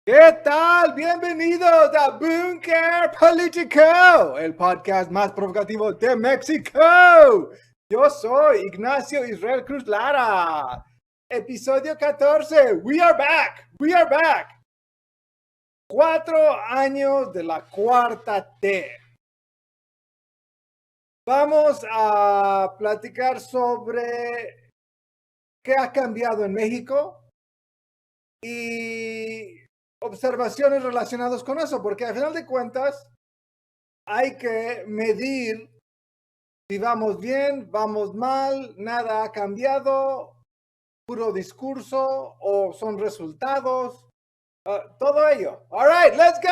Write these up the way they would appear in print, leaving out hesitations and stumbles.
¿Qué tal? Bienvenidos a Bunker Político, el podcast más provocativo de México. Yo soy Ignacio Israel Cruz Lara. Episodio 14. We are back. We are back. 4 años de la cuarta T. Vamos a platicar sobre qué ha cambiado en México y observaciones relacionadas con eso, porque al final de cuentas hay que medir si vamos bien, vamos mal, nada ha cambiado, puro discurso o son resultados, todo ello. All right, let's go.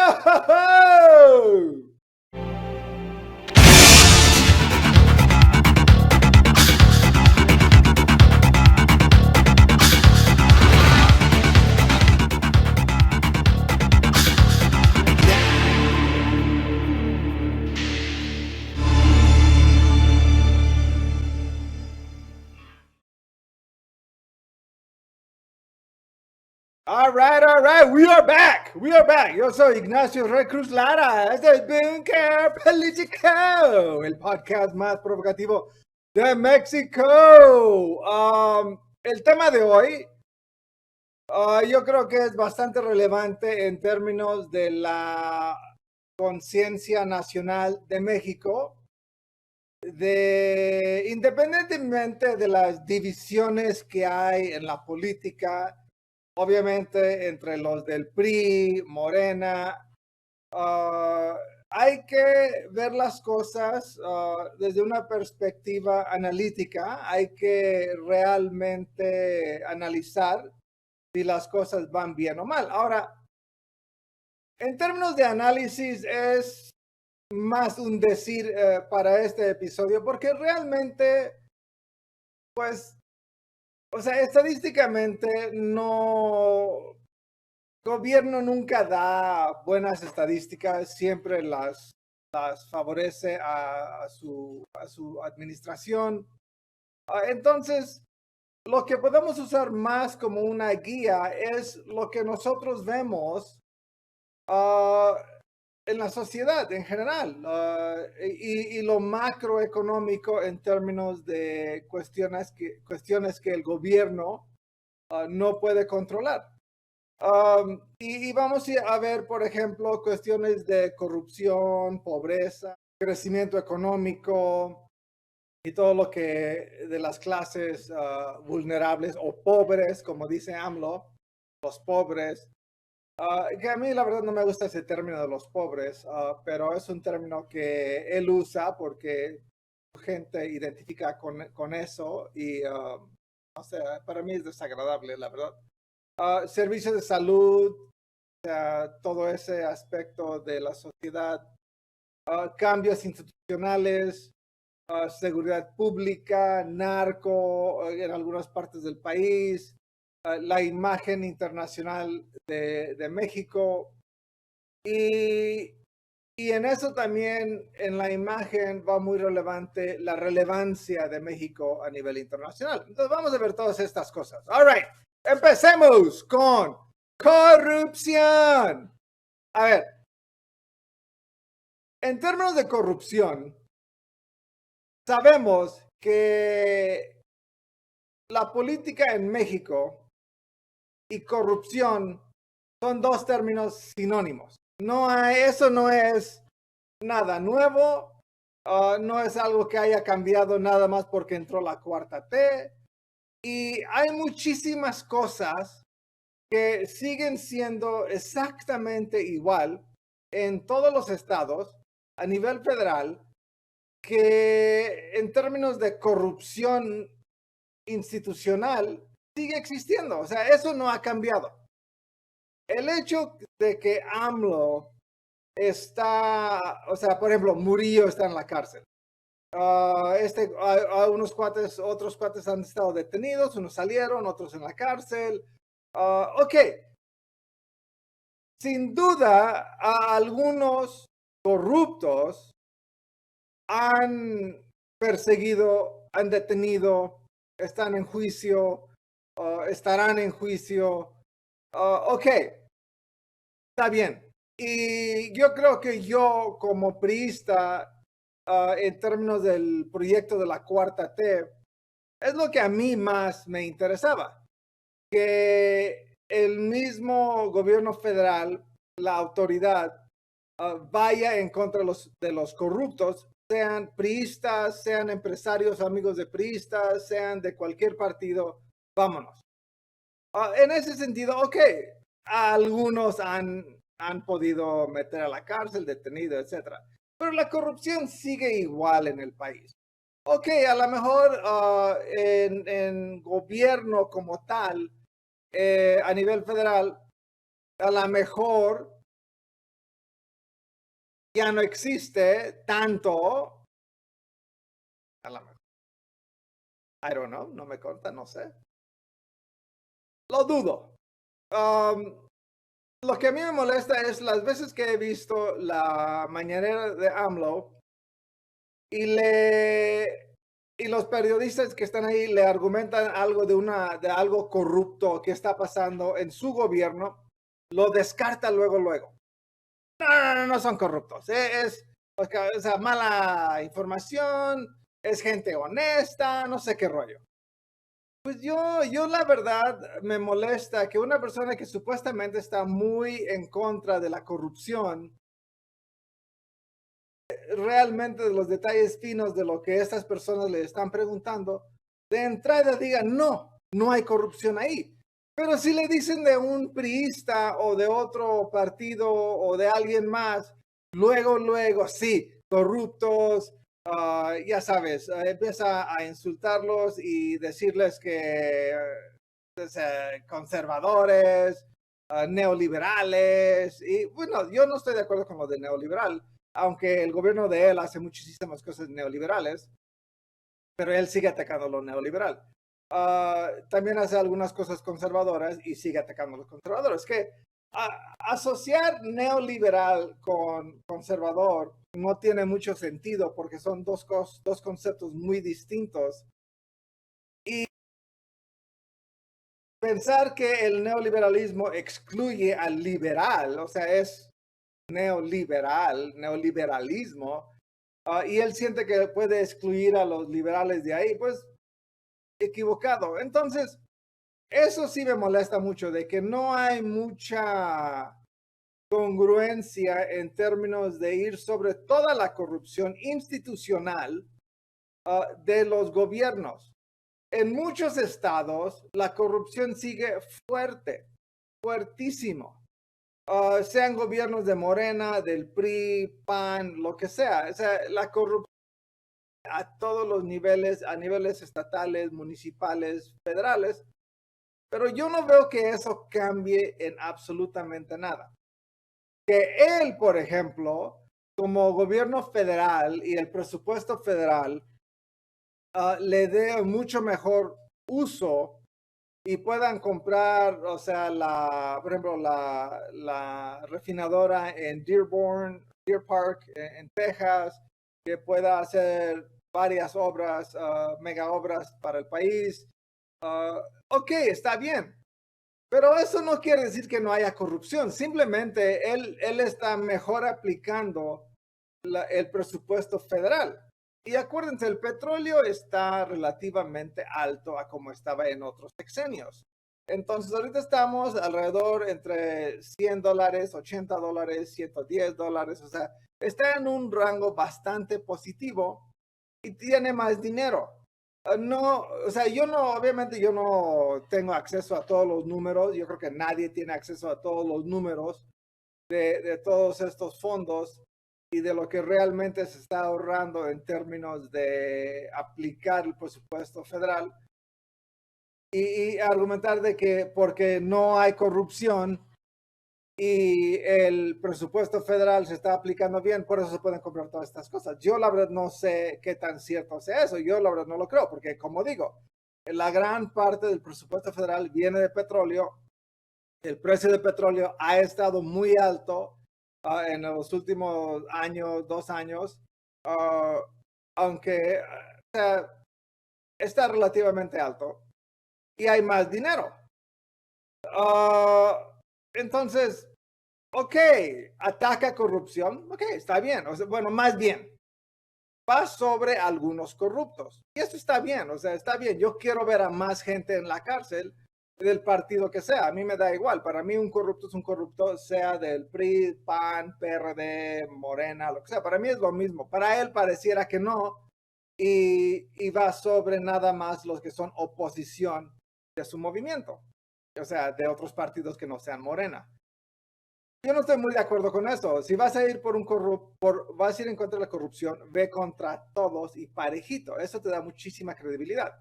All right, we are back. Yo soy Ignacio Rey Cruz Lara. Este es Bunker Político, el podcast más provocativo de México. El tema de hoy, yo creo que es bastante relevante en términos de la conciencia nacional de México, independientemente de las divisiones que hay en la política. Obviamente, entre los del PRI, Morena, hay que ver las cosas desde una perspectiva analítica. Hay que realmente analizar si las cosas van bien o mal. Ahora, en términos de análisis, es más un decir para este episodio, porque realmente, pues, o sea, estadísticamente gobierno nunca da buenas estadísticas, siempre las favorece a su administración. Entonces, lo que podemos usar más como una guía es lo que nosotros vemos en la sociedad en general, y lo macroeconómico en términos de cuestiones que el gobierno no puede controlar. Y vamos a ver, por ejemplo, cuestiones de corrupción, pobreza, crecimiento económico y todo lo que de las clases vulnerables o pobres, como dice AMLO, los pobres. Que a mí la verdad no me gusta ese término de los pobres, pero es un término que él usa porque su gente identifica con eso y no sé, para mí es desagradable, la verdad. Servicios de salud, todo ese aspecto de la sociedad, cambios institucionales, seguridad pública, narco en algunas partes del país, la imagen internacional de México y en eso también en la imagen va muy relevante la relevancia de México a nivel internacional. Entonces vamos a ver todas estas cosas. All right, empecemos con corrupción. A ver, en términos de corrupción, sabemos que la política en México y corrupción son dos términos sinónimos. Eso no es nada nuevo, no es algo que haya cambiado nada más porque entró la cuarta T. Y hay muchísimas cosas que siguen siendo exactamente igual en todos los estados a nivel federal, que en términos de corrupción institucional sigue existiendo. O sea, eso no ha cambiado. El hecho de que AMLO está, o sea, por ejemplo, Murillo está en la cárcel. Unos cuates, otros cuates han estado detenidos, unos salieron, otros en la cárcel. Ok, sin duda, a algunos corruptos han perseguido, han detenido, están en juicio, estarán en juicio. Ok, está bien. Y yo creo que yo como priista, en términos del proyecto de la Cuarta T, es lo que a mí más me interesaba, que el mismo gobierno federal, la autoridad, vaya en contra de los corruptos, sean priistas, sean empresarios, amigos de priistas, sean de cualquier partido, vámonos. En ese sentido, ok, algunos han podido meter a la cárcel, detenido, etcétera. Pero la corrupción sigue igual en el país. Ok, a lo mejor en gobierno como tal, a nivel federal, a lo mejor ya no existe tanto, a lo mejor, I don't know, no me consta, no sé. Lo dudo. Um, lo que a mí me molesta es las veces que he visto la mañanera de AMLO y y los periodistas que están ahí le argumentan algo de algo corrupto que está pasando en su gobierno, lo descarta luego. No son corruptos. O sea, mala información, es gente honesta, no sé qué rollo. Pues yo la verdad me molesta que una persona que supuestamente está muy en contra de la corrupción, realmente de los detalles finos de lo que estas personas le están preguntando, de entrada diga, no hay corrupción ahí. Pero si le dicen de un priista o de otro partido o de alguien más, luego, sí, corruptos, ya sabes, empieza a insultarlos y decirles que conservadores, neoliberales, y bueno, yo no estoy de acuerdo con lo de neoliberal, aunque el gobierno de él hace muchísimas cosas neoliberales, pero él sigue atacando lo neoliberal. También hace algunas cosas conservadoras y sigue atacando a los conservadores. Que asociar neoliberal con conservador no tiene mucho sentido porque son dos conceptos muy distintos. Y pensar que el neoliberalismo excluye al liberal, o sea, es neoliberalismo, y él siente que puede excluir a los liberales de ahí, pues equivocado. Entonces, eso sí me molesta mucho, de que no hay mucha congruencia en términos de ir sobre toda la corrupción institucional de los gobiernos. En muchos estados, la corrupción sigue fuerte, fuertísimo. Sean gobiernos de Morena, del PRI, PAN, lo que sea. O sea, la corrupción a todos los niveles, a niveles estatales, municipales, federales, pero yo no veo que eso cambie en absolutamente nada. Que él, por ejemplo, como gobierno federal y el presupuesto federal, le dé mucho mejor uso y puedan comprar, o sea, por ejemplo, la refinadora en Deer Park, en Texas, que pueda hacer varias obras, mega obras para el país. Ok, está bien, pero eso no quiere decir que no haya corrupción. Simplemente él está mejor aplicando el presupuesto federal. Y acuérdense, el petróleo está relativamente alto a como estaba en otros sexenios. Entonces, ahorita estamos alrededor entre $100, $80, $110, o sea, está en un rango bastante positivo y tiene más dinero. No, o sea, obviamente yo no tengo acceso a todos los números, yo creo que nadie tiene acceso a todos los números de todos estos fondos y de lo que realmente se está ahorrando en términos de aplicar el presupuesto federal y argumentar de que porque no hay corrupción y el presupuesto federal se está aplicando bien, por eso se pueden comprar todas estas cosas. Yo la verdad no sé qué tan cierto sea eso, yo la verdad no lo creo, porque como digo, la gran parte del presupuesto federal viene de petróleo, el precio de petróleo ha estado muy alto en los últimos años, 2 años, uh, aunque está relativamente alto y hay más dinero. Entonces, ok, ataca corrupción, ok, está bien. O sea, bueno, más bien, va sobre algunos corruptos. Y eso está bien, o sea, está bien. Yo quiero ver a más gente en la cárcel del partido que sea. A mí me da igual. Para mí un corrupto es un corrupto, sea del PRI, PAN, PRD, Morena, lo que sea. Para mí es lo mismo. Para él pareciera que no. Y va sobre nada más los que son oposición de su movimiento. O sea, de otros partidos que no sean Morena. Yo no estoy muy de acuerdo con eso. Si vas a ir por un vas a ir en contra de la corrupción, ve contra todos y parejito. Eso te da muchísima credibilidad.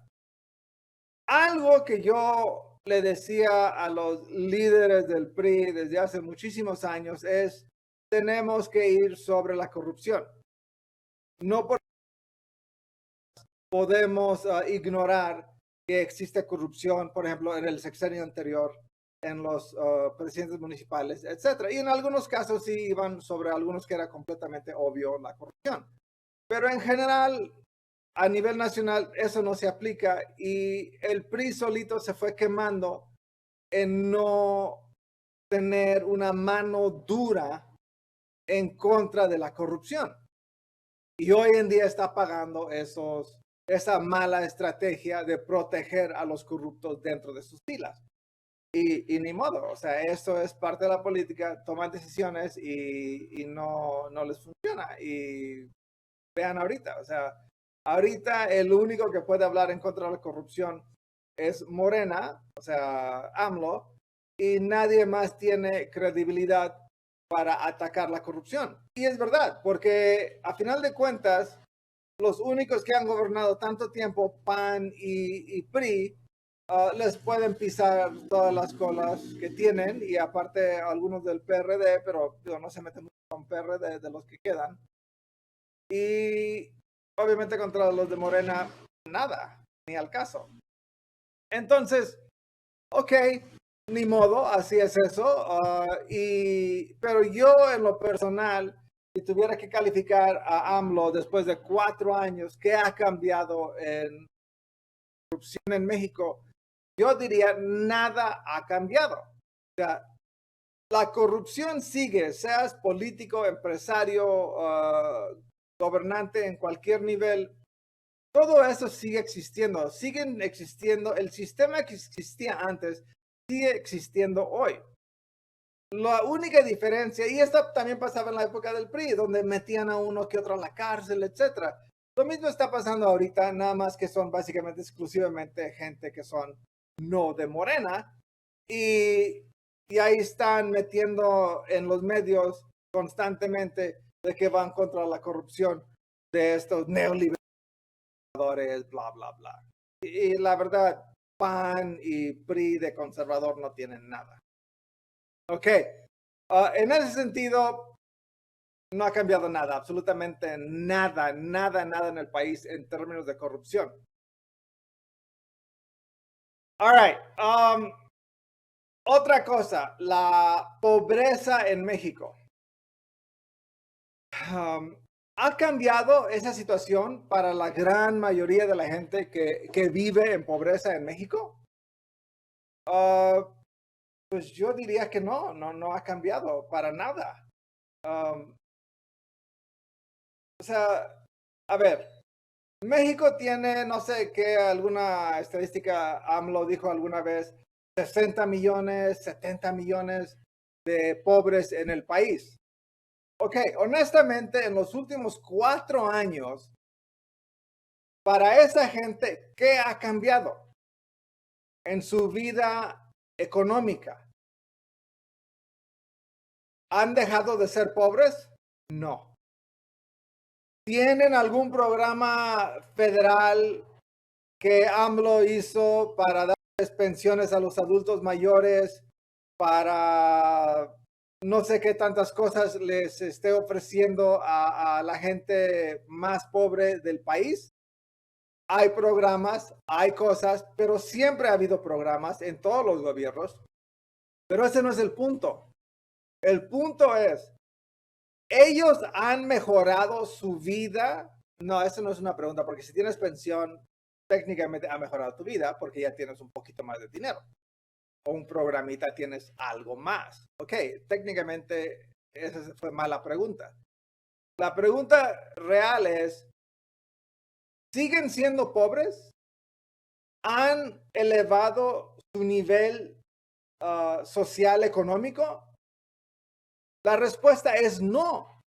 Algo que yo le decía a los líderes del PRI desde hace muchísimos años es, tenemos que ir sobre la corrupción. No podemos ignorar que existe corrupción, por ejemplo, en el sexenio anterior, en los presidentes municipales, etcétera. Y en algunos casos sí iban sobre algunos que era completamente obvio la corrupción. Pero en general, a nivel nacional, eso no se aplica y el PRI solito se fue quemando en no tener una mano dura en contra de la corrupción. Y hoy en día está pagando esa mala estrategia de proteger a los corruptos dentro de sus filas. Y ni modo, o sea, eso es parte de la política, toman decisiones y no les funciona. Y vean ahorita, o sea, ahorita el único que puede hablar en contra de la corrupción es Morena, o sea, AMLO, y nadie más tiene credibilidad para atacar la corrupción. Y es verdad, porque a final de cuentas, los únicos que han gobernado tanto tiempo, PAN y PRI, les pueden pisar todas las colas que tienen y aparte algunos del PRD, pero no se meten mucho con PRD de los que quedan. Y obviamente contra los de Morena, nada, ni al caso. Entonces, ok, ni modo, así es eso. Pero yo en lo personal, si tuviera que calificar a AMLO después de 4 años, ¿qué ha cambiado en corrupción en México? Yo diría, nada ha cambiado. O sea, la corrupción sigue, seas político, empresario, gobernante en cualquier nivel, todo eso sigue existiendo, siguen existiendo, el sistema que existía antes sigue existiendo hoy. La única diferencia, y esto también pasaba en la época del PRI, donde metían a uno que otro a la cárcel, etcétera. Lo mismo está pasando ahorita, nada más que son básicamente exclusivamente gente que son no de Morena, y ahí están metiendo en los medios constantemente de que van contra la corrupción de estos neoliberales, bla, bla, bla. Y la verdad, PAN y PRI de conservador no tienen nada. Ok, en ese sentido, no ha cambiado nada, absolutamente nada, nada, nada en el país en términos de corrupción. All right. Otra cosa, la pobreza en México. ¿Ha cambiado esa situación para la gran mayoría de la gente que vive en pobreza en México? Pues yo diría que no ha cambiado para nada. O sea, a ver, México tiene, no sé qué, alguna estadística, AMLO dijo alguna vez, 60 millones, 70 millones de pobres en el país. Ok, honestamente, en los últimos 4 años, para esa gente, ¿qué ha cambiado en su vida económica? ¿Han dejado de ser pobres? No. ¿Tienen algún programa federal que AMLO hizo para darles pensiones a los adultos mayores, para no sé qué tantas cosas les esté ofreciendo a la gente más pobre del país? Hay programas, hay cosas, pero siempre ha habido programas en todos los gobiernos. Pero ese no es el punto. El punto es, ¿ellos han mejorado su vida? No, eso no es una pregunta, porque si tienes pensión, técnicamente ha mejorado tu vida porque ya tienes un poquito más de dinero. o un programita tienes algo más. Ok, técnicamente esa fue mala pregunta. La pregunta real es, ¿siguen siendo pobres? ¿Han elevado su nivel social económico? La respuesta es no.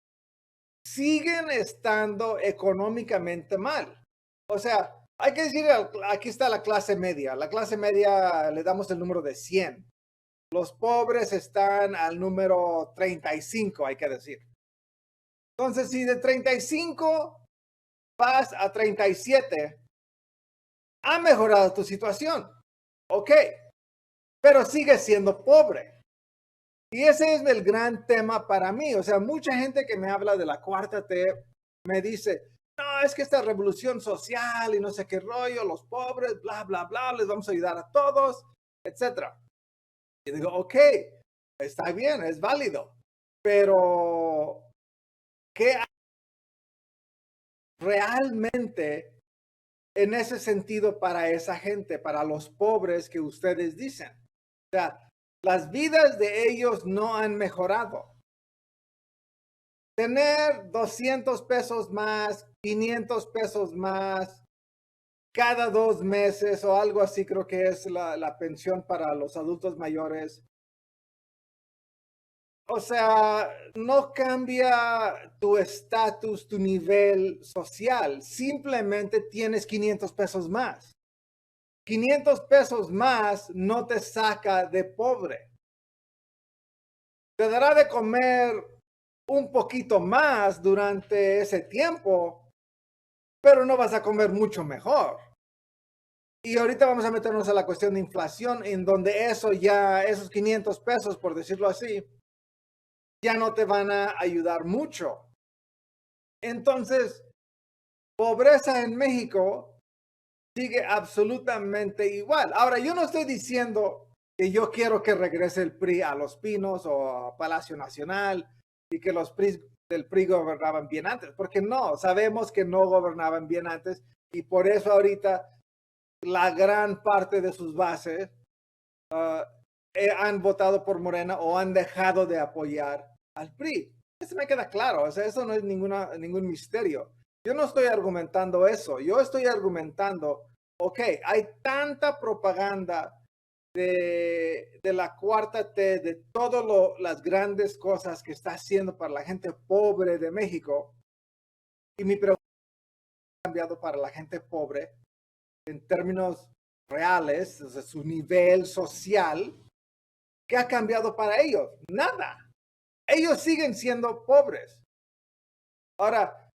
Siguen estando económicamente mal. O sea, hay que decir, aquí está la clase media. La clase media le damos el número de 100. Los pobres están al número 35, hay que decir. Entonces, si de 35 vas a 37, ha mejorado tu situación. Ok, pero sigues siendo pobre. Y ese es el gran tema para mí. O sea, mucha gente que me habla de la cuarta T me dice, no, es que esta revolución social y no sé qué rollo, los pobres, bla, bla, bla, les vamos a ayudar a todos, etcétera. Y digo, ok, está bien, es válido, pero ¿qué realmente en ese sentido para esa gente, para los pobres que ustedes dicen? O sea, las vidas de ellos no han mejorado. Tener 200 pesos más, 500 pesos más cada 2 meses o algo así, creo que es la pensión para los adultos mayores. O sea, no cambia tu estatus, tu nivel social. Simplemente tienes 500 pesos más. 500 pesos más no te saca de pobre. Te dará de comer un poquito más durante ese tiempo, pero no vas a comer mucho mejor. Y ahorita vamos a meternos a la cuestión de inflación, en donde esos 500 pesos, por decirlo así, ya no te van a ayudar mucho. Entonces, pobreza en México sigue absolutamente igual. Ahora, yo no estoy diciendo que yo quiero que regrese el PRI a Los Pinos o a Palacio Nacional y que los PRI del PRI gobernaban bien antes, porque no, sabemos que no gobernaban bien antes y por eso ahorita la gran parte de sus bases han votado por Morena o han dejado de apoyar al PRI. Eso me queda claro, o sea, eso no es ningún misterio. Yo no estoy argumentando eso, yo estoy argumentando, ok, hay tanta propaganda de la cuarta T, de todas las grandes cosas que está haciendo para la gente pobre de México, y mi pregunta ha cambiado para la gente pobre en términos reales, o sea, su nivel social. ¿Qué ha cambiado para ellos? Nada. Ellos siguen siendo pobres. Ahora,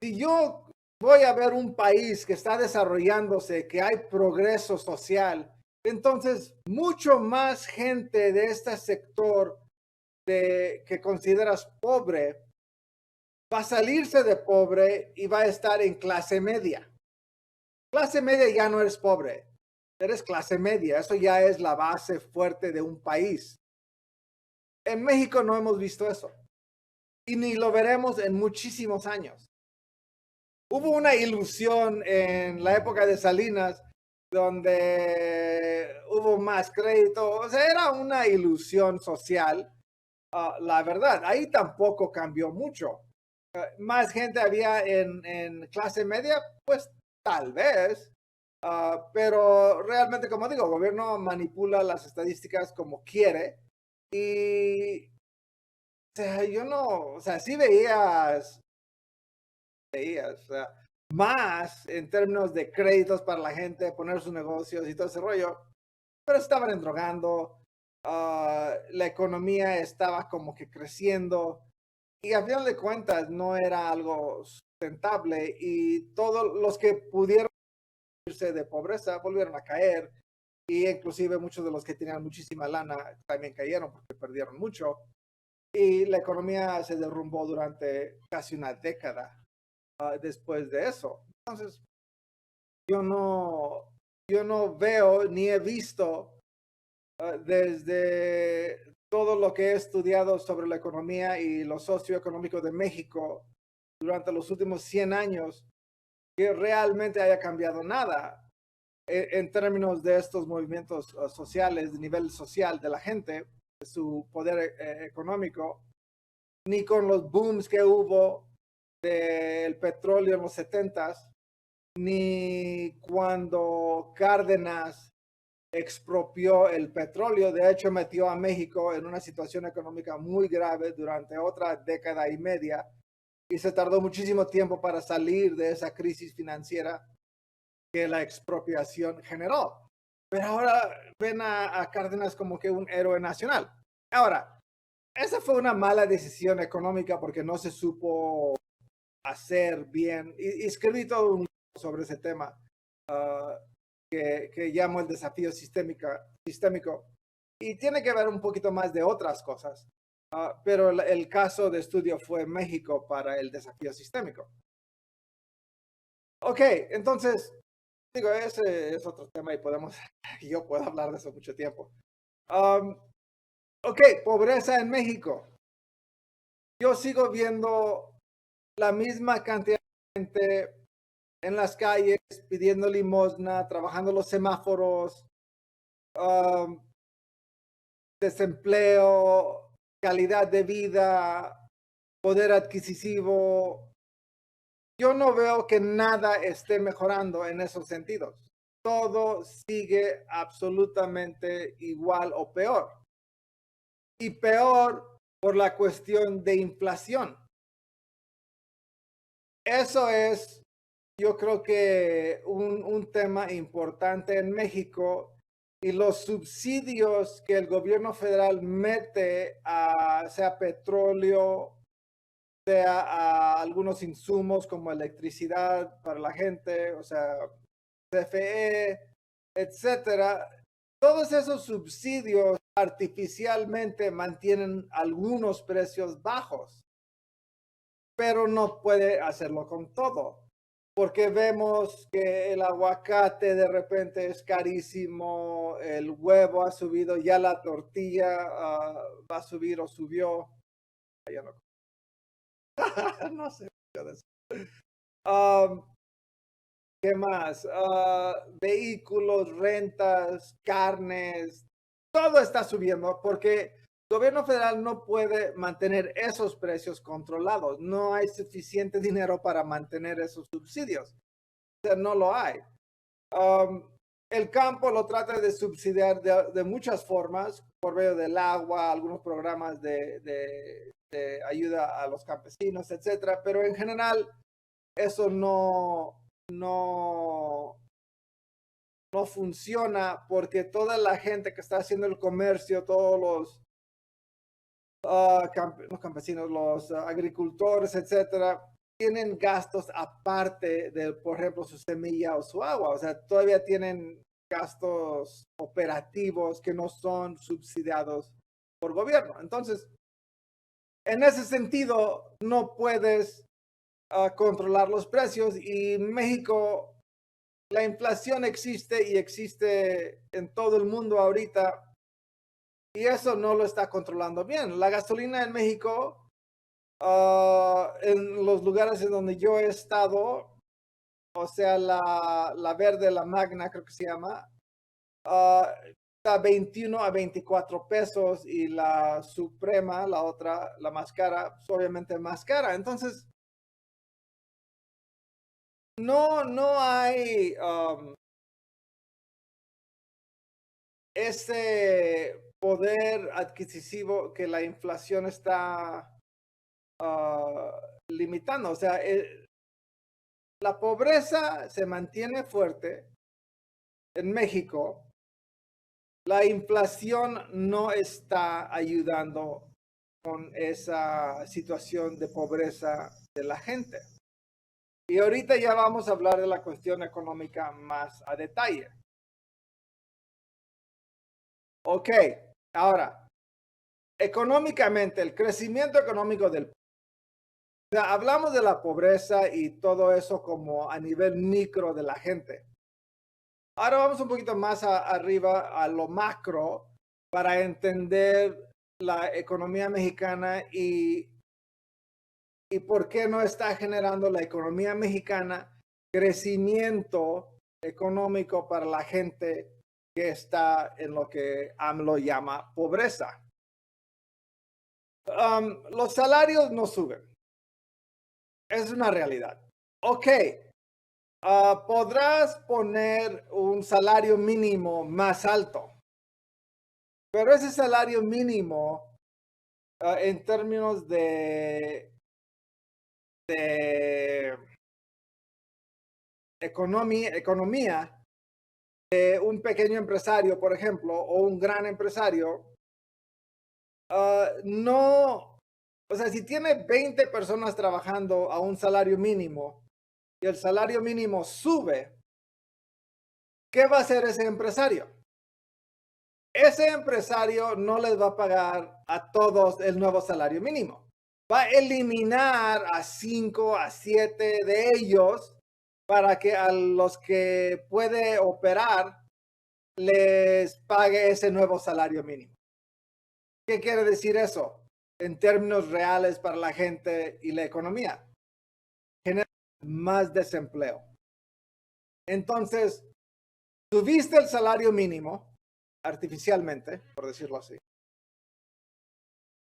si yo voy a ver un país que está desarrollándose, que hay progreso social, entonces mucho más gente de este sector que consideras pobre va a salirse de pobre y va a estar en clase media. Clase media ya no eres pobre, eres clase media. Eso ya es la base fuerte de un país. En México no hemos visto eso y ni lo veremos en muchísimos años. Hubo una ilusión en la época de Salinas donde hubo más crédito, o sea, era una ilusión social. La verdad, ahí tampoco cambió mucho. Más gente había en clase media, pues tal vez, pero realmente, como digo, el gobierno manipula las estadísticas como quiere y, o sea, yo no, o sea, sí veías, o sea, más en términos de créditos para la gente, poner sus negocios y todo ese rollo, pero estaban endrogando, la economía estaba como que creciendo y a final de cuentas no era algo sustentable y todos los que pudieron irse de pobreza volvieron a caer y inclusive muchos de los que tenían muchísima lana también cayeron porque perdieron mucho y la economía se derrumbó durante casi una década después de eso. Entonces, yo no veo ni he visto desde todo lo que he estudiado sobre la economía y lo socioeconómico de México durante los últimos 100 años que realmente haya cambiado nada. en términos de estos movimientos sociales, de nivel social de la gente, de su poder económico, ni con los booms que hubo del petróleo en los 70s, ni cuando Cárdenas expropió el petróleo. De hecho, metió a México en una situación económica muy grave durante otra década y media y se tardó muchísimo tiempo para salir de esa crisis financiera que la expropiación generó. Pero ahora ven a Cárdenas como que un héroe nacional. Ahora, esa fue una mala decisión económica porque no se supo hacer bien. Y escribí todo un libro sobre ese tema que llamo el desafío sistémico. Y tiene que ver un poquito más de otras cosas. Pero el caso de estudio fue México para el desafío sistémico. Ok, entonces, digo, ese es otro tema y yo puedo hablar de eso mucho tiempo. Ok, pobreza en México. Yo sigo viendo la misma cantidad de gente en las calles pidiendo limosna, trabajando los semáforos, desempleo, calidad de vida, poder adquisitivo. Yo no veo que nada esté mejorando en esos sentidos. Todo sigue absolutamente igual o peor. Y peor por la cuestión de inflación. Eso es, yo creo que un tema importante en México y los subsidios que el gobierno federal mete a sea petróleo, sea a algunos insumos como electricidad para la gente, o sea, CFE, etcétera. Todos esos subsidios artificialmente mantienen algunos precios bajos, pero no puede hacerlo con todo, porque vemos que el aguacate de repente es carísimo, el huevo ha subido, ya la tortilla va a subir o subió. Ya no, no sé. ¿Qué más? Vehículos, rentas, carnes, todo está subiendo porque el gobierno federal no puede mantener esos precios controlados. No hay suficiente dinero para mantener esos subsidios. O sea, no lo hay. El campo lo trata de subsidiar de muchas formas, por medio del agua, algunos programas de ayuda a los campesinos, etcétera, pero en general eso no funciona porque toda la gente que está haciendo el comercio, todos los los campesinos, los agricultores, etcétera, tienen gastos aparte de, por ejemplo, su semilla o su agua. O sea, todavía tienen gastos operativos que no son subsidiados por gobierno. Entonces, en ese sentido, no puedes controlar los precios y México, la inflación existe y existe en todo el mundo ahorita y eso no lo está controlando bien. La gasolina en México, en los lugares en donde yo he estado, o sea, la verde, la magna creo que se llama, está 21 a 24 pesos y la suprema, la otra, la más cara, pues obviamente más cara. Entonces, no hay ese poder adquisitivo que la inflación está limitando. O sea, la pobreza se mantiene fuerte en México. La inflación no está ayudando con esa situación de pobreza de la gente. Y ahorita ya vamos a hablar de la cuestión económica más a detalle. Ok, ahora, económicamente, el crecimiento económico del... O sea, hablamos de la pobreza y todo eso como a nivel micro de la gente. Ahora vamos un poquito más arriba a lo macro para entender la economía mexicana y por qué no está generando la economía mexicana crecimiento económico para la gente que está en lo que AMLO llama pobreza. Los salarios no suben. Es una realidad. Ok, podrás poner un salario mínimo más alto, pero ese salario mínimo en términos de economía de un pequeño empresario, por ejemplo, o un gran empresario, no, o sea, si tiene 20 personas trabajando a un salario mínimo y el salario mínimo sube, ¿qué va a hacer ese empresario? Ese empresario no les va a pagar a todos el nuevo salario mínimo. Va a eliminar a 5, a 7 de ellos para que a los que puede operar les pague ese nuevo salario mínimo. ¿Qué quiere decir eso en términos reales para la gente y la economía? Genera más desempleo. Entonces, subiste el salario mínimo artificialmente, por decirlo así.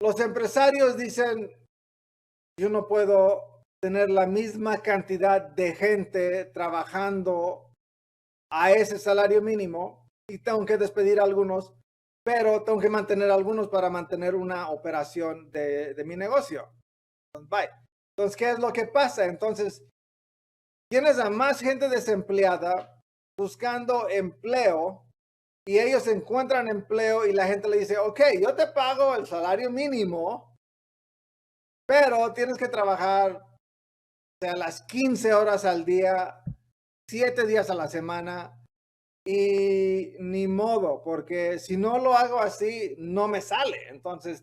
Los empresarios dicen, yo no puedo tener la misma cantidad de gente trabajando a ese salario mínimo y tengo que despedir a algunos, pero tengo que mantener a algunos para mantener una operación de mi negocio. Bye. Entonces, ¿qué es lo que pasa? Entonces, tienes a más gente desempleada buscando empleo y ellos encuentran empleo y la gente le dice, ok, yo te pago el salario mínimo, pero tienes que trabajar, o sea, las 15 horas al día, 7 días a la semana, y ni modo, porque si no lo hago así, no me sale. Entonces,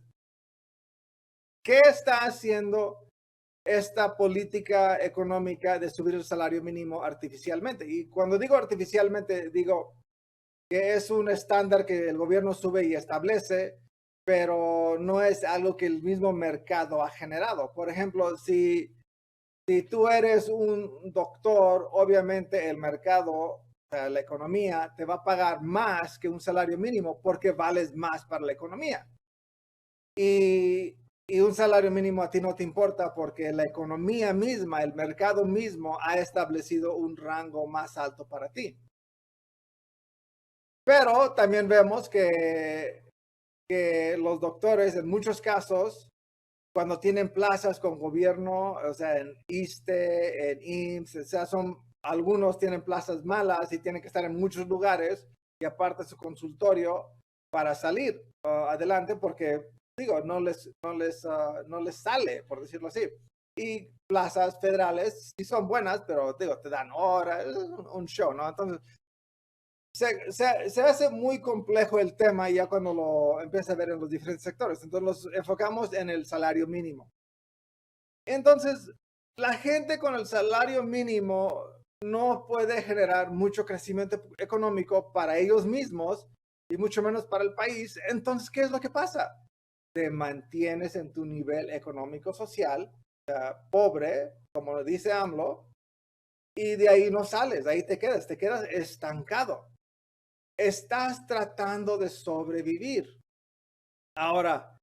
¿qué está haciendo esta política económica de subir el salario mínimo artificialmente? Y cuando digo artificialmente, digo que es un estándar que el gobierno sube y establece, pero no es algo que el mismo mercado ha generado. Por ejemplo, si tú eres un doctor, obviamente el mercado, la economía, te va a pagar más que un salario mínimo porque vales más para la economía. Y, y un salario mínimo a ti no te importa porque la economía misma, el mercado mismo ha establecido un rango más alto para ti. Pero también vemos que los doctores en muchos casos, cuando tienen plazas con gobierno, o sea, en ISSSTE, en IMSS, o sea, algunos tienen plazas malas y tienen que estar en muchos lugares y aparte su consultorio para salir adelante porque, digo, no les sale, por decirlo así. Y plazas federales sí son buenas, pero, digo, te dan horas, es un show, ¿no? Entonces, se hace muy complejo el tema ya cuando lo empieza a ver en los diferentes sectores. Entonces nos enfocamos en el salario mínimo. Entonces, la gente con el salario mínimo no puede generar mucho crecimiento económico para ellos mismos y mucho menos para el país. Entonces, ¿qué es lo que pasa? Te mantienes en tu nivel económico social, pobre, como lo dice AMLO, y de ahí no sales, ahí te quedas estancado. Estás tratando de sobrevivir. Ahora,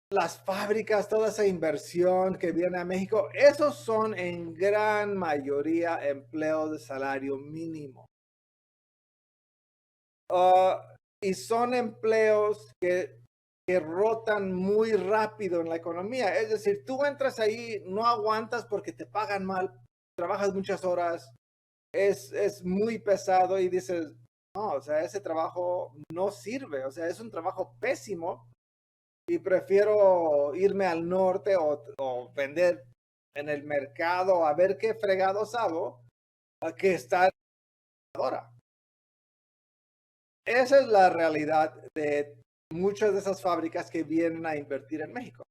las fábricas, toda esa inversión que viene a México, esos son en gran mayoría empleos de salario mínimo. Y son empleos que rotan muy rápido en la economía. Es decir, tú entras ahí, no aguantas porque te pagan mal, trabajas muchas horas, es muy pesado y dices, no, o sea, ese trabajo no sirve, o sea, es un trabajo pésimo y prefiero irme al norte o vender en el mercado a ver qué fregados hago a que estar ahora. Esa es la realidad de muchas de esas fábricas que vienen a invertir en México.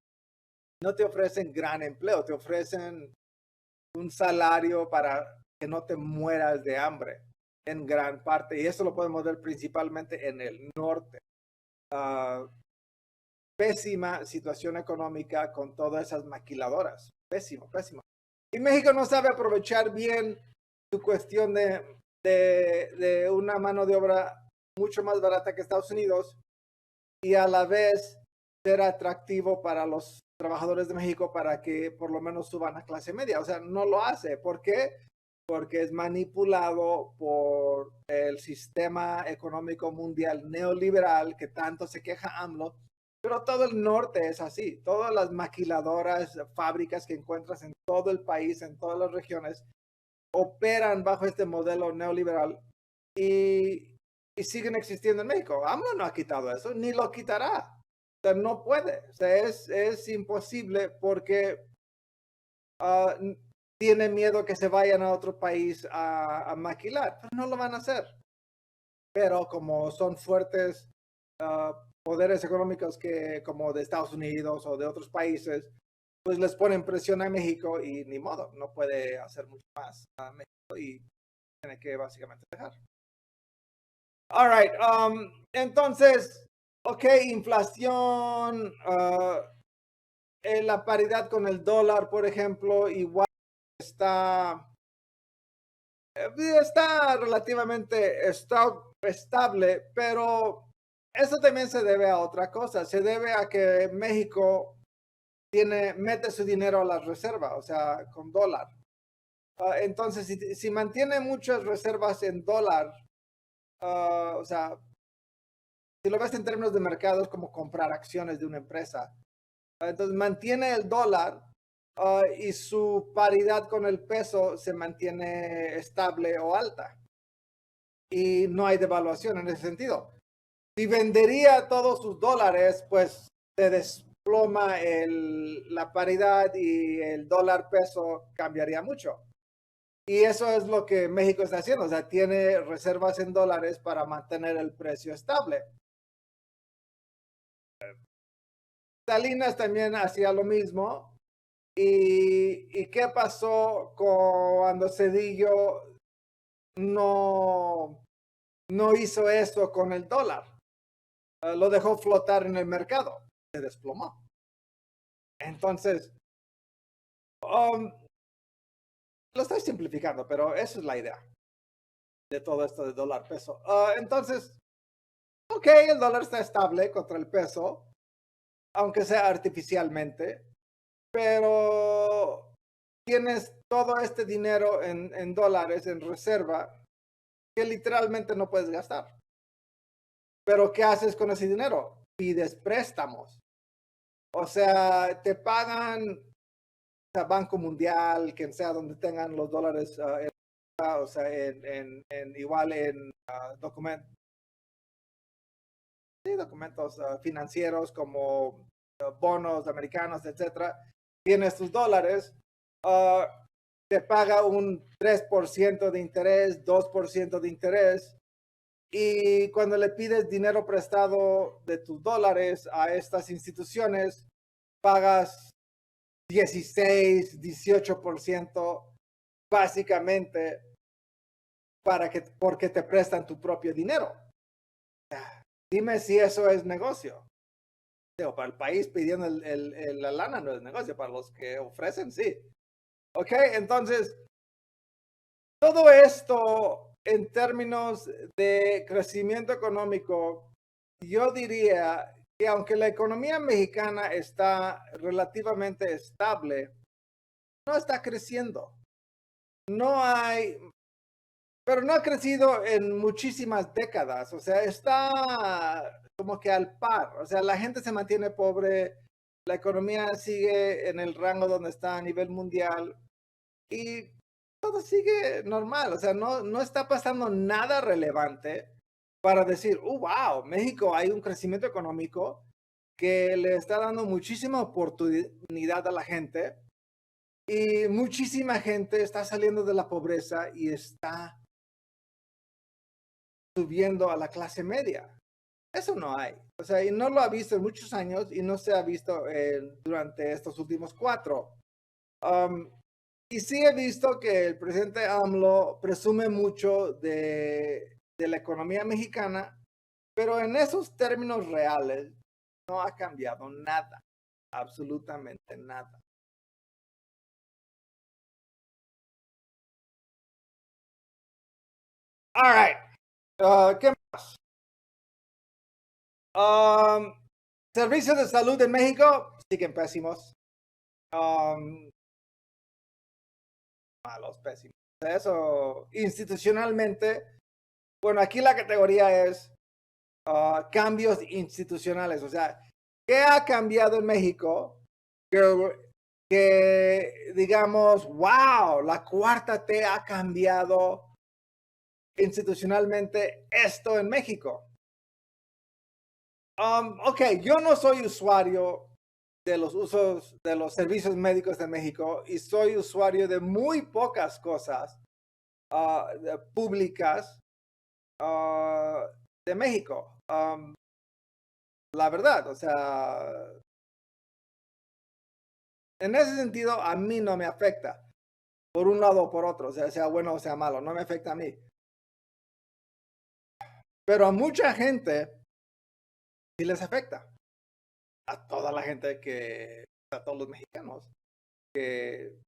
No te ofrecen gran empleo, te ofrecen un salario para que no te mueras de hambre en gran parte. Y eso lo podemos ver principalmente en el norte. Pésima situación económica con todas esas maquiladoras. Pésimo, pésimo. Y México no sabe aprovechar bien su cuestión de una mano de obra mucho más barata que Estados Unidos y a la vez ser atractivo para los trabajadores de México para que por lo menos suban a clase media. O sea, no lo hace. ¿Por qué? Porque es manipulado por el sistema económico mundial neoliberal que tanto se queja AMLO, pero todo el norte es así. Todas las maquiladoras, fábricas que encuentras en todo el país, en todas las regiones, operan bajo este modelo neoliberal y siguen existiendo en México. AMLO no ha quitado eso, ni lo quitará. O sea, no puede. O sea, es imposible porque tiene miedo que se vayan a otro país a maquilar. Pero no lo van a hacer. Pero como son fuertes poderes económicos que como de Estados Unidos o de otros países, pues les ponen presión a México y ni modo, no puede hacer mucho más a México y tiene que básicamente dejar. All right, entonces, ok, inflación, la paridad con el dólar, por ejemplo, igual está, está relativamente estable, pero eso también se debe a otra cosa, se debe a que México mete su dinero a la reserva, o sea, con dólar. Entonces, si mantiene muchas reservas en dólar, o sea, si lo ves en términos de mercado, es como comprar acciones de una empresa. Entonces, mantiene el dólar y su paridad con el peso se mantiene estable o alta. Y no hay devaluación en ese sentido. Si vendería todos sus dólares, pues se desploma la paridad y el dólar peso cambiaría mucho. Y eso es lo que México está haciendo, o sea, tiene reservas en dólares para mantener el precio estable. Salinas también hacía lo mismo. ¿Y qué pasó cuando Cedillo no hizo eso con el dólar? Lo dejó flotar en el mercado, se desplomó. Entonces, lo estoy simplificando, pero esa es la idea de todo esto de dólar peso. Entonces, ok, el dólar está estable contra el peso, aunque sea artificialmente, pero tienes todo este dinero en dólares en reserva que literalmente no puedes gastar. Pero ¿qué haces con ese dinero? Pides préstamos. O sea, te pagan, o sea, Banco Mundial, quien sea donde tengan los dólares, o sea, igual en documentos financieros como bonos americanos, etcétera, tienes tus dólares, te paga un 3% de interés, 2% de interés, y cuando le pides dinero prestado de tus dólares a estas instituciones, pagas 16, 18% básicamente porque te prestan tu propio dinero. Dime si eso es negocio. Digo, para el país pidiendo la lana no es negocio, para los que ofrecen, sí. Ok, entonces, todo esto en términos de crecimiento económico, yo diría que aunque la economía mexicana está relativamente estable, no está creciendo. No hay, pero no ha crecido en muchísimas décadas, o sea, está como que al par, o sea, la gente se mantiene pobre, la economía sigue en el rango donde está a nivel mundial y todo sigue normal, o sea, no está pasando nada relevante para decir, wow, México hay un crecimiento económico que le está dando muchísima oportunidad a la gente y muchísima gente está saliendo de la pobreza y está subiendo a la clase media. Eso no hay. O sea, y no lo ha visto en muchos años y no se ha visto durante estos últimos 4. Y sí he visto que el presidente AMLO presume mucho de la economía mexicana, pero en esos términos reales no ha cambiado nada, absolutamente nada. All right. ¿Qué más? Um, Servicios de salud en México siguen pésimos. Um, Malos, pésimos. Eso, institucionalmente, bueno, aquí la categoría es cambios institucionales. O sea, ¿qué ha cambiado en México? Que digamos, wow, la cuarta T ha cambiado institucionalmente esto en México. Ok, yo no soy usuario de los usos de los servicios médicos de México y soy usuario de muy pocas cosas públicas uh, de México. La verdad, o sea, en ese sentido a mí no me afecta por un lado o por otro, o sea bueno o sea malo, no me afecta a mí. Pero a mucha gente sí les afecta. A toda la gente a todos los mexicanos que,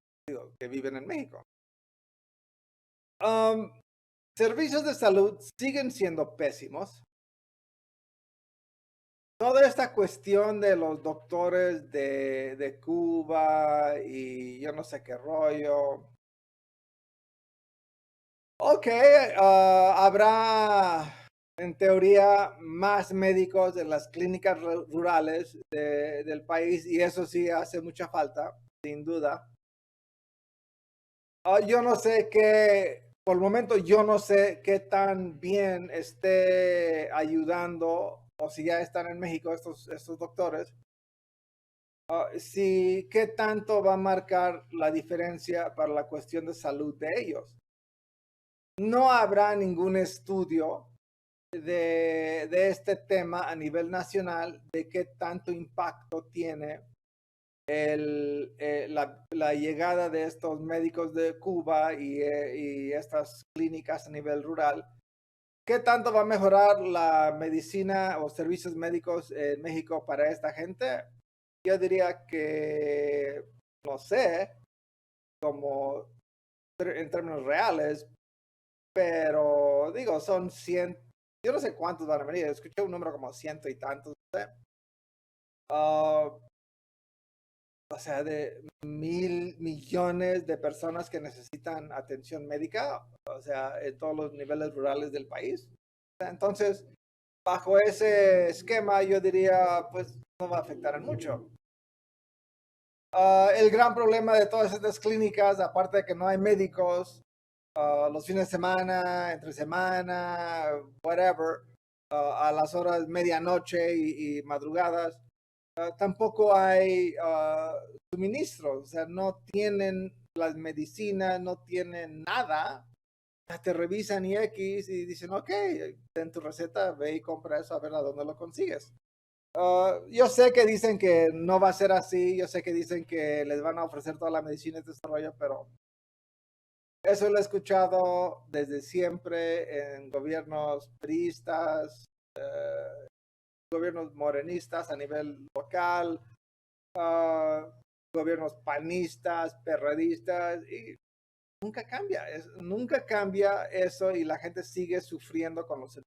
que viven en México. Servicios de salud siguen siendo pésimos. Toda esta cuestión de los doctores de Cuba y yo no sé qué rollo. Ok, habrá en teoría más médicos en las clínicas rurales del país y eso sí hace mucha falta, sin duda. Yo no sé por el momento yo no sé qué tan bien esté ayudando o si ya están en México estos doctores. Si qué tanto va a marcar la diferencia para la cuestión de salud de ellos. No habrá ningún estudio de este tema a nivel nacional de qué tanto impacto tiene la llegada de estos médicos de Cuba y estas clínicas a nivel rural. ¿Qué tanto va a mejorar la medicina o servicios médicos en México para esta gente? Yo diría que, no sé, como en términos reales, pero digo, son 100, yo no sé cuántos van a venir, escuché un número como ciento y tantos, no sé. O sea, de 1,000,000,000 de personas que necesitan atención médica, o sea, en todos los niveles rurales del país. Entonces, bajo ese esquema, yo diría, pues no va a afectar en mucho. El gran problema de todas estas clínicas, aparte de que no hay médicos, los fines de semana, entre semana, whatever, a las horas medianoche y madrugadas, tampoco hay suministros, o sea, no tienen las medicinas, no tienen nada. Te revisan y X y dicen, ok, ten tu receta, ve y compra eso a ver a dónde lo consigues. Yo sé que dicen que no va a ser así, yo sé que dicen que les van a ofrecer toda la medicina y desarrollo, pero eso lo he escuchado desde siempre en gobiernos priistas, gobiernos morenistas a nivel local, uh, gobiernos panistas, perredistas, y nunca cambia eso y la gente sigue sufriendo con los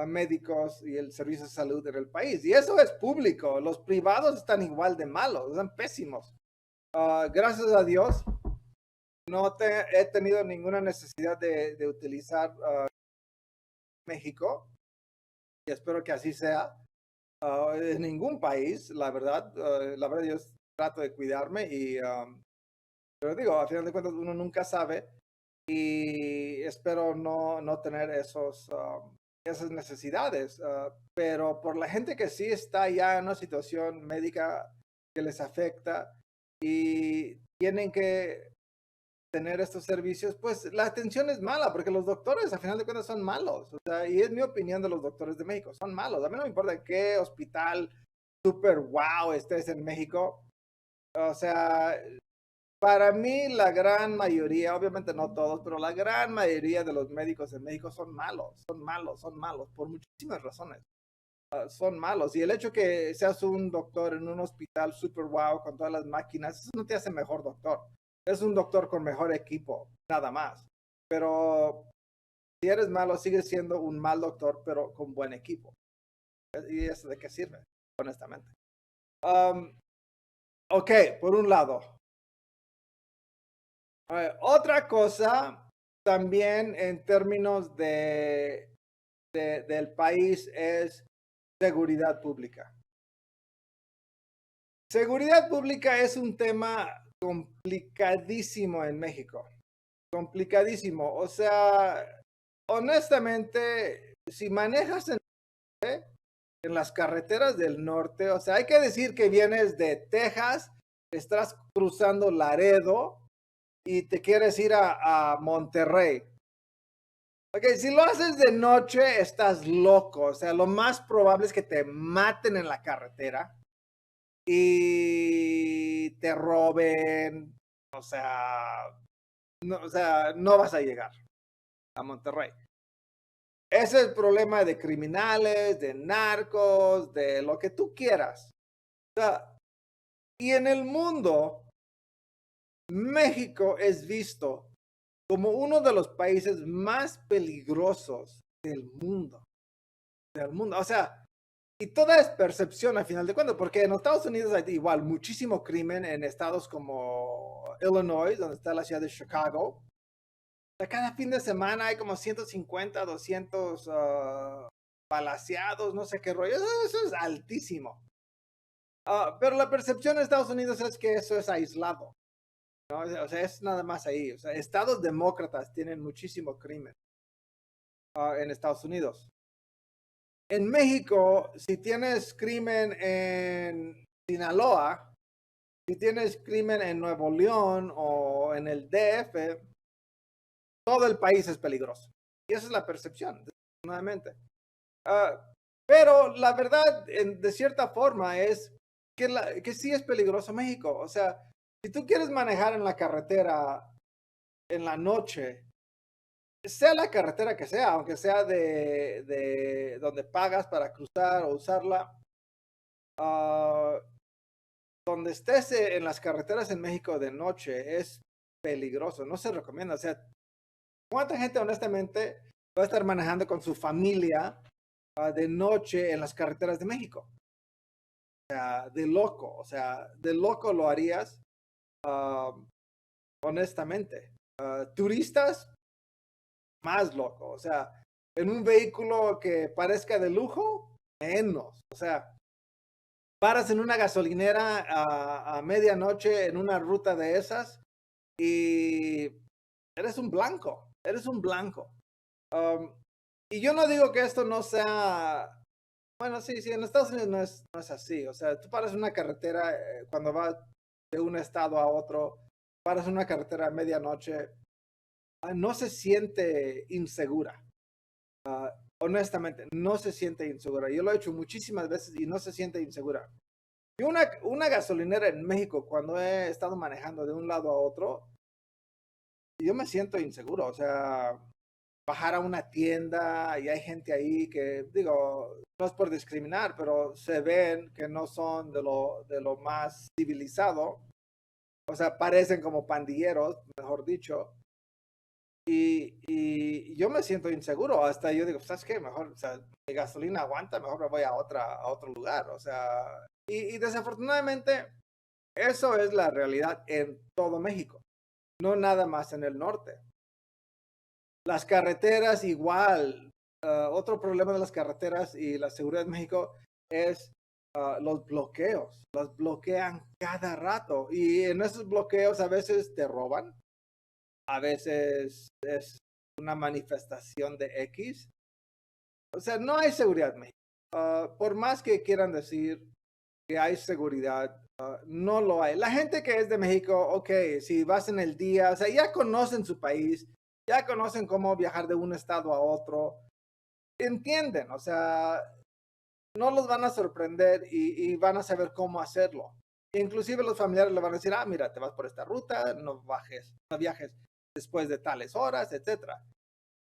médicos y el servicio de salud en el país. Y eso es público, los privados están igual de malos, están pésimos. Gracias a Dios, no he tenido ninguna necesidad de utilizar México y espero que así sea. En ningún país, la verdad yo trato de cuidarme pero digo, a final de cuentas uno nunca sabe y espero no tener esas necesidades, pero por la gente que sí está ya en una situación médica que les afecta y tienen que tener estos servicios, pues la atención es mala, porque los doctores a final de cuentas son malos, o sea, y es mi opinión de los doctores de México, son malos. A mí no me importa qué hospital super wow estés en México, o sea, para mí la gran mayoría, obviamente no todos, pero la gran mayoría de los médicos en México son malos, son malos, son malos, por muchísimas razones. Son malos. Y el hecho que seas un doctor en un hospital super wow con todas las máquinas, eso no te hace mejor doctor. Es un doctor con mejor equipo, nada más. Pero Si eres malo, sigues siendo un mal doctor, pero con buen equipo. ¿Y eso de qué sirve? Honestamente. Ok, por un lado. Otra cosa, también en términos del país, es seguridad pública. Seguridad pública es un tema complicadísimo en México. Complicadísimo. O sea, honestamente, si manejas en las carreteras del norte, o sea, hay que decir que vienes de Texas, estás cruzando Laredo y te quieres ir a Monterrey. Ok, si lo haces de noche, estás loco. O sea, lo más probable es que te maten en la carretera y te roben. O sea, no vas a llegar a Monterrey. Ese es el problema de criminales, de narcos, de lo que tú quieras. O sea, y en el mundo, México es visto como uno de los países más peligrosos del mundo. Del mundo. O sea, y toda es percepción al final de cuentas, porque en Estados Unidos hay igual muchísimo crimen en estados como Illinois, donde está la ciudad de Chicago. Cada fin de semana hay como 150, 200 balaceados, no sé qué rollo. Eso es altísimo. Pero la percepción en Estados Unidos es que eso es aislado, ¿no? O sea, es nada más ahí. O sea, estados demócratas tienen muchísimo crimen en Estados Unidos. En México, si tienes crimen en Sinaloa, si tienes crimen en Nuevo León o en el DF, todo el país es peligroso. Y esa es la percepción, desafortunadamente. Pero la verdad, de cierta forma, es que sí es peligroso México. O sea, si tú quieres manejar en la carretera en la noche, sea la carretera que sea, aunque sea de donde pagas para cruzar o usarla, donde estés en las carreteras en México de noche es peligroso, no se recomienda. O sea, ¿cuánta gente honestamente va a estar manejando con su familia de noche en las carreteras de México? O sea, de loco lo harías, honestamente. Turistas, más loco. O sea, en un vehículo que parezca de lujo, menos. O sea, paras en una gasolinera a medianoche en una ruta de esas y eres un blanco, eres un blanco. Y yo no digo que esto no sea, bueno, sí, en Estados Unidos no es así. O sea, tú paras en una carretera cuando vas de un estado a otro, paras en una carretera a medianoche, no se siente insegura. Honestamente, no se siente insegura. Yo lo he hecho muchísimas veces y no se siente insegura. Y una gasolinera en México, cuando he estado manejando de un lado a otro, yo me siento inseguro. O sea, bajar a una tienda y hay gente ahí que, digo, no es por discriminar, pero se ven que no son de lo más civilizado. O sea, parecen como pandilleros, mejor dicho. Y yo me siento inseguro. Hasta yo digo, ¿sabes qué? Mejor, o sea, mi gasolina aguanta, mejor me voy a otro lugar. O sea, y desafortunadamente, eso es la realidad en todo México, no nada más en el norte. Las carreteras igual. Otro problema de las carreteras y la seguridad en México es los bloqueos. Los bloquean cada rato y en esos bloqueos a veces te roban, a veces es una manifestación de X. O sea, no hay seguridad en México. Por más que quieran decir que hay seguridad, no lo hay. La gente que es de México, ok, si vas en el día, o sea, ya conocen su país, ya conocen cómo viajar de un estado a otro, entienden, o sea, no los van a sorprender y van a saber cómo hacerlo. Inclusive los familiares le van a decir, mira, te vas por esta ruta, no viajes después de tales horas, etcétera.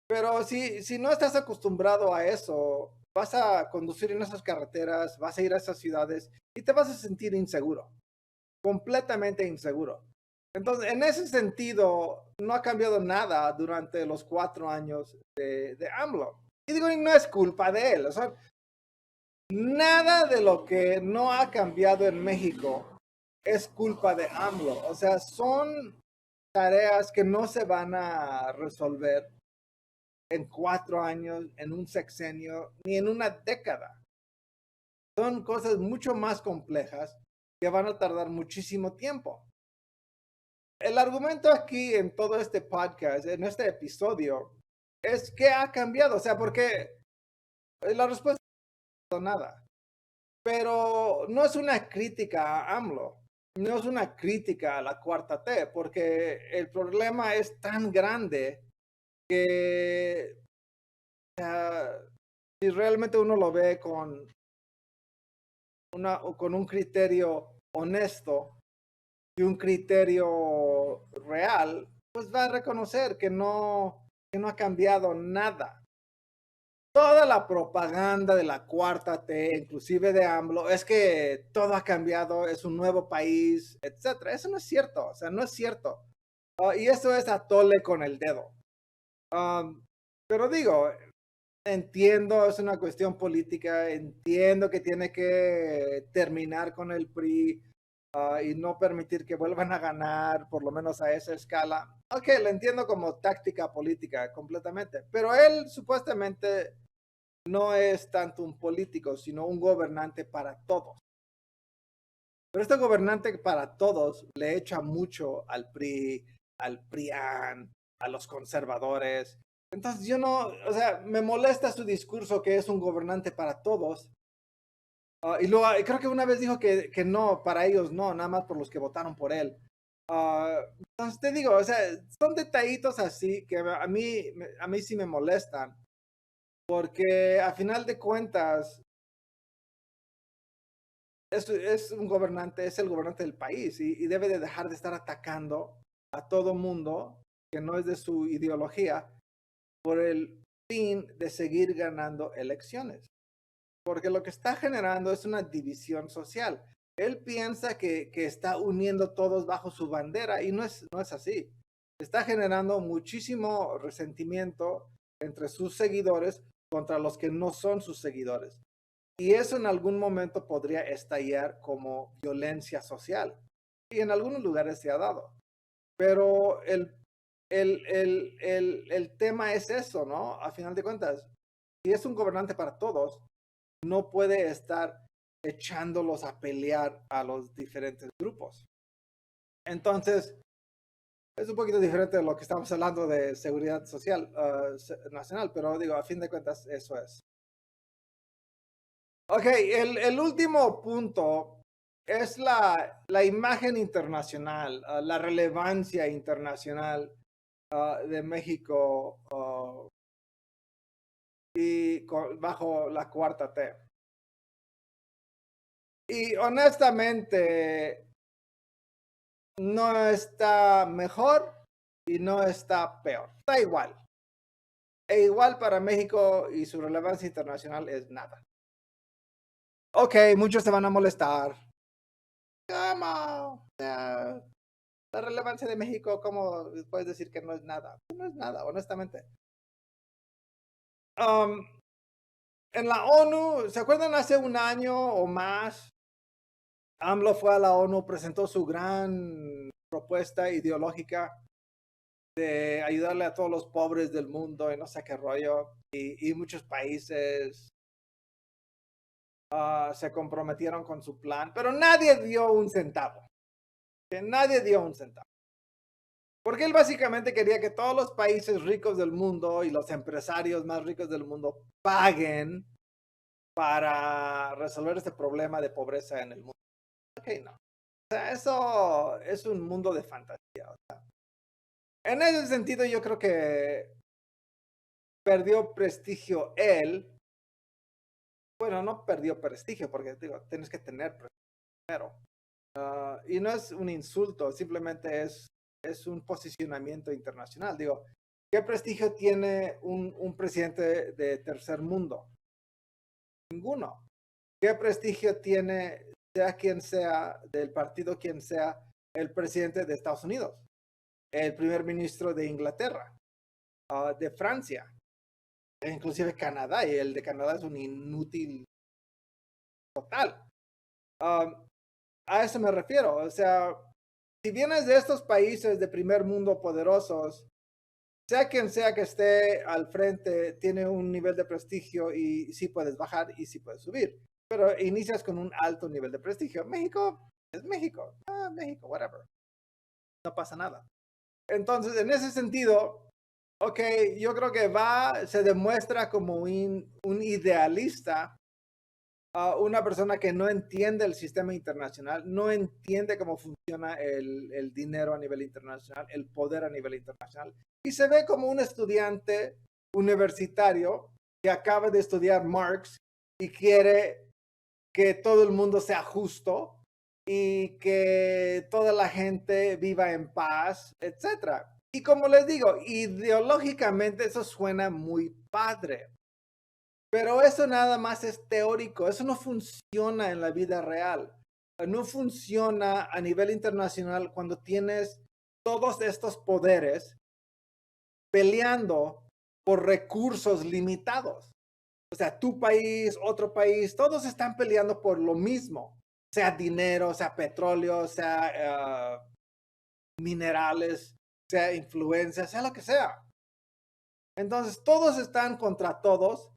Pero si no estás acostumbrado a eso, vas a conducir en esas carreteras, vas a ir a esas ciudades y te vas a sentir inseguro, completamente inseguro. Entonces, en ese sentido, no ha cambiado nada durante los 4 años de AMLO. Y digo, no es culpa de él. O sea, nada de lo que no ha cambiado en México es culpa de AMLO. O sea, son tareas que no se van a resolver en 4 años, en un sexenio, ni en una década. Son cosas mucho más complejas que van a tardar muchísimo tiempo. El argumento aquí en todo este podcast, en este episodio, es que ha cambiado. O sea, porque la respuesta no es nada. Pero no es una crítica a AMLO, no es una crítica a la cuarta T, porque el problema es tan grande que si realmente uno lo ve con un criterio honesto y un criterio real, pues va a reconocer que no ha cambiado nada. Toda la propaganda de la cuarta T, inclusive de AMLO, es que todo ha cambiado, es un nuevo país, etcétera. Eso no es cierto, o sea, no es cierto. Y eso es a tole con el dedo. Pero digo, entiendo, es una cuestión política, entiendo que tiene que terminar con el PRI y no permitir que vuelvan a ganar, por lo menos a esa escala. Ok, lo entiendo como táctica política completamente, pero él supuestamente no es tanto un político, sino un gobernante para todos. Pero este gobernante para todos le echa mucho al PRI, al PRIAN, a los conservadores. Entonces yo no, o sea, me molesta su discurso que es un gobernante para todos. Y luego creo que una vez dijo que no, para ellos no, nada más por los que votaron por él. Entonces te digo, o sea, son detallitos así que a mí sí me molestan, porque a final de cuentas es un gobernante, es el gobernante del país y debe de dejar de estar atacando a todo mundo que no es de su ideología por el fin de seguir ganando elecciones. Porque lo que está generando es una división social. Él piensa que está uniendo todos bajo su bandera y no es así. Está generando muchísimo resentimiento entre sus seguidores contra los que no son sus seguidores. Y eso en algún momento podría estallar como violencia social. Y en algunos lugares se ha dado. Pero el tema es eso, ¿no? A final de cuentas, si es un gobernante para todos, no puede estar echándolos a pelear a los diferentes grupos. Entonces, es un poquito diferente de lo que estamos hablando de seguridad social nacional, pero digo, a fin de cuentas, eso es. Ok, el último punto es la imagen internacional, la relevancia internacional de México bajo la cuarta T. Y honestamente, no está mejor y no está peor. Está igual. E igual para México y su relevancia internacional es nada. Ok, muchos se van a molestar. ¿Cómo? La relevancia de México, ¿cómo puedes decir que no es nada? No es nada, honestamente. Um, en la ONU, ¿se acuerdan hace un año o más? AMLO fue a la ONU, presentó su gran propuesta ideológica de ayudarle a todos los pobres del mundo y no sé qué rollo. Y muchos países se comprometieron con su plan, pero nadie dio un centavo. Nadie dio un centavo. Porque él básicamente quería que todos los países ricos del mundo y los empresarios más ricos del mundo paguen para resolver este problema de pobreza en el mundo. Ok, no. O sea, eso es un mundo de fantasía. O sea, en ese sentido, yo creo que perdió prestigio él. Bueno, no perdió prestigio, porque digo, tienes que tener prestigio primero. Y no es un insulto, simplemente es un posicionamiento internacional. Digo, ¿qué prestigio tiene un presidente de tercer mundo? Ninguno. ¿Qué prestigio tiene, sea quien sea, del partido quien sea, el presidente de Estados Unidos, el primer ministro de Inglaterra, de Francia, e inclusive Canadá, y el de Canadá es un inútil total. A eso me refiero. O sea, si vienes de estos países de primer mundo poderosos, sea quien sea que esté al frente, tiene un nivel de prestigio y sí puedes bajar y sí puedes subir. Pero inicias con un alto nivel de prestigio. México es México. México, whatever. No pasa nada. Entonces, en ese sentido, ok, yo creo que se demuestra como un idealista, una persona que no entiende el sistema internacional, no entiende cómo funciona el dinero a nivel internacional, el poder a nivel internacional, y se ve como un estudiante universitario que acaba de estudiar Marx y quiere que todo el mundo sea justo y que toda la gente viva en paz, etcétera. Y como les digo, ideológicamente eso suena muy padre. Pero eso nada más es teórico, eso no funciona en la vida real. No funciona a nivel internacional cuando tienes todos estos poderes peleando por recursos limitados. O sea, tu país, otro país, todos están peleando por lo mismo, sea dinero, sea petróleo, sea minerales, sea influencia, sea lo que sea. Entonces, todos están contra todos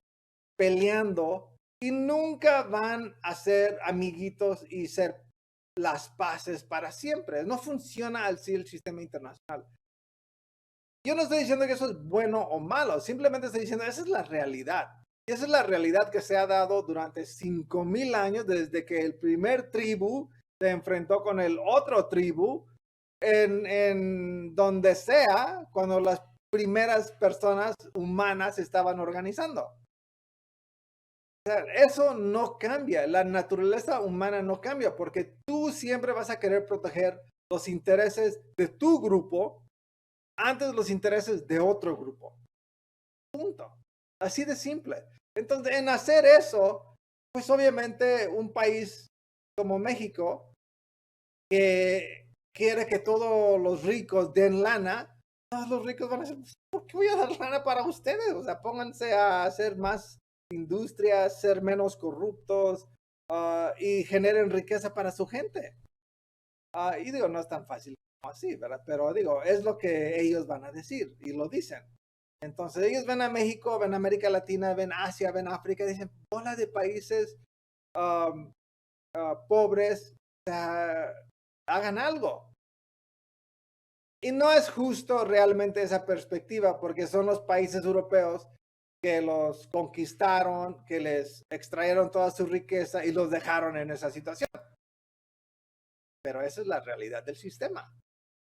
peleando y nunca van a ser amiguitos y ser las paces para siempre. No funciona así el sistema internacional. Yo no estoy diciendo que eso es bueno o malo, simplemente estoy diciendo esa es la realidad. Y esa es la realidad que se ha dado durante 5,000 años desde que el primer tribu se enfrentó con el otro tribu en donde sea, cuando las primeras personas humanas estaban organizando. O sea, eso no cambia, la naturaleza humana no cambia porque tú siempre vas a querer proteger los intereses de tu grupo antes de los intereses de otro grupo. Punto. Así de simple. Entonces, en hacer eso, pues obviamente un país como México, que quiere que todos los ricos den lana, todos los ricos van a decir, ¿por qué voy a dar lana para ustedes? O sea, pónganse a hacer más industrias, ser menos corruptos, y generen riqueza para su gente. Y digo, no es tan fácil como así, ¿verdad? Pero digo, es lo que ellos van a decir y lo dicen. Entonces ellos ven a México, ven a América Latina, ven Asia, ven África, dicen, bola de países um, pobres, hagan algo. Y no es justo realmente esa perspectiva porque son los países europeos que los conquistaron, que les extrajeron toda su riqueza y los dejaron en esa situación. Pero esa es la realidad del sistema.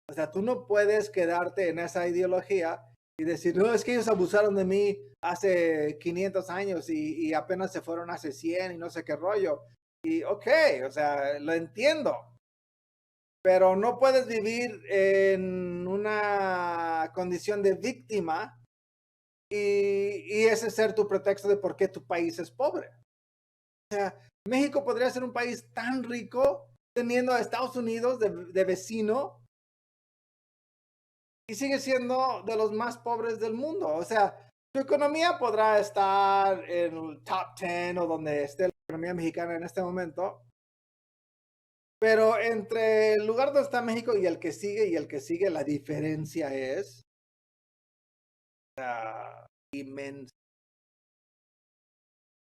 O sea, tú no puedes quedarte en esa ideología y decir, no, es que ellos abusaron de mí hace 500 años y apenas se fueron hace 100 y no sé qué rollo. Y ok, o sea, lo entiendo. Pero no puedes vivir en una condición de víctima y ese ser tu pretexto de por qué tu país es pobre. O sea, México podría ser un país tan rico teniendo a Estados Unidos de vecino y sigue siendo de los más pobres del mundo. O sea, su economía podrá estar en el top 10 o donde esté la economía mexicana en este momento, pero entre el lugar donde está México y el que sigue, la diferencia es inmensa.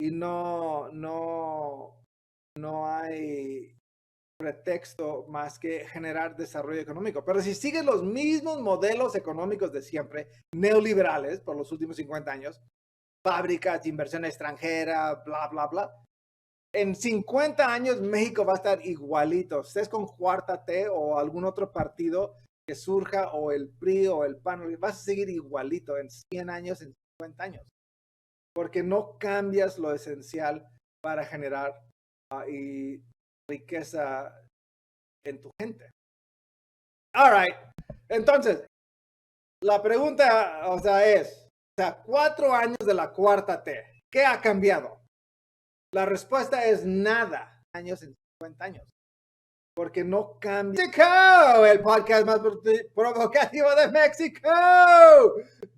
Y no hay pretexto más que generar desarrollo económico. Pero si sigues los mismos modelos económicos de siempre, neoliberales por los últimos 50 años, fábricas, inversión extranjera, bla, bla, bla, en 50 años México va a estar igualito. Estés con Cuarta T o algún otro partido que surja, o el PRI o el PAN, vas a seguir igualito en 100 años, en 50 años. Porque no cambias lo esencial para generar y riqueza en tu gente. All right. Entonces, la pregunta, o sea, es, o sea, 4 años de la Cuarta T, ¿qué ha cambiado? La respuesta es nada. Años en 50 años. porque no cambia. México, el podcast más provocativo de México.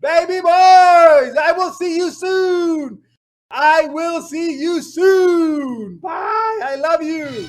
Baby boys, I will see you soon. I will see you soon. Bye. I love you.